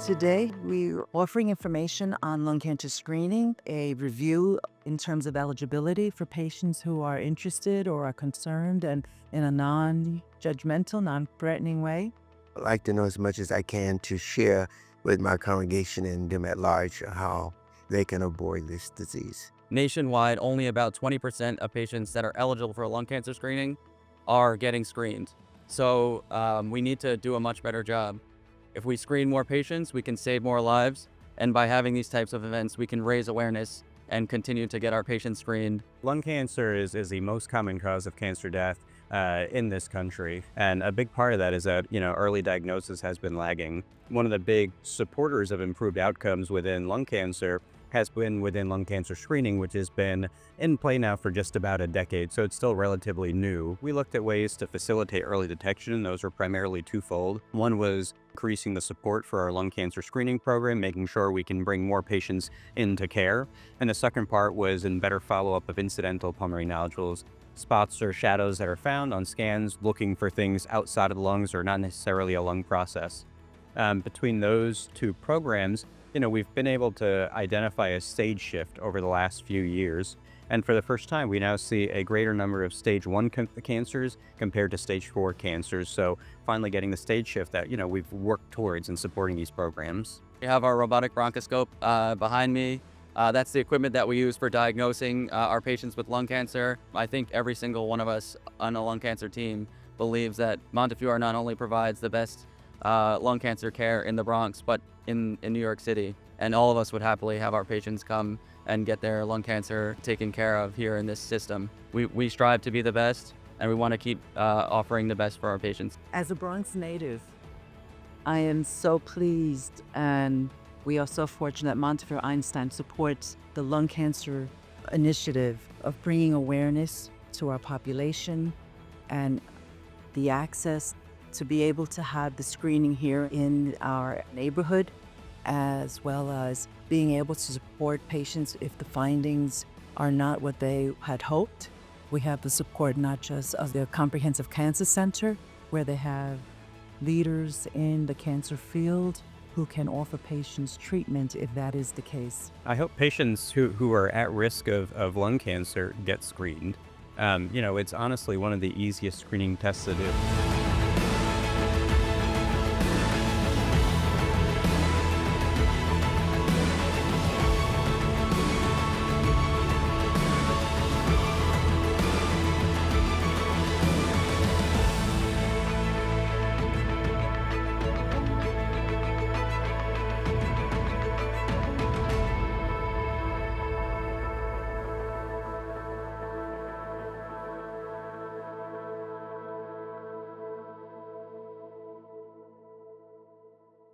Today, we're offering information on lung cancer screening, a review in terms of eligibility for patients who are interested or are concerned, and in a non-judgmental, non-threatening way. I'd like to know as much as I can to share with my congregation and them at large how they can avoid this disease. Nationwide, only about 20% of patients that are eligible for lung cancer screening are getting screened. So we need to do a much better job. If we screen more patients, we can save more lives. And by having these types of events, we can raise awareness and continue to get our patients screened. Lung cancer is the most common cause of cancer death in this country. And a big part of that is that, early diagnosis has been lagging. One of the big supporters of improved outcomes within lung cancer has been within lung cancer screening, which has been in play now for just about a decade, so it's still relatively new. We looked at ways to facilitate early detection, and those were primarily twofold. One was increasing the support for our lung cancer screening program, making sure we can bring more patients into care. And the second part was in better follow-up of incidental pulmonary nodules, spots or shadows that are found on scans, looking for things outside of the lungs or not necessarily a lung process. Between those two programs, we've been able to identify a stage shift over the last few years. And for the first time, we now see a greater number of stage 1 cancers compared to stage 4 cancers. So finally getting the stage shift that, we've worked towards in supporting these programs. We have our robotic bronchoscope behind me. That's the equipment that we use for diagnosing our patients with lung cancer. I think every single one of us on a lung cancer team believes that Montefiore not only provides the best lung cancer care in the Bronx, but in New York City. And all of us would happily have our patients come and get their lung cancer taken care of here in this system. We strive to be the best, and we want to keep offering the best for our patients. As a Bronx native, I am so pleased, and we are so fortunate that Montefiore Einstein supports the lung cancer initiative of bringing awareness to our population and the access to be able to have the screening here in our neighborhood, as well as being able to support patients if the findings are not what they had hoped. We have the support not just of the Comprehensive Cancer Center, where they have leaders in the cancer field who can offer patients treatment if that is the case. I hope patients who are at risk of lung cancer get screened. It's honestly one of the easiest screening tests to do.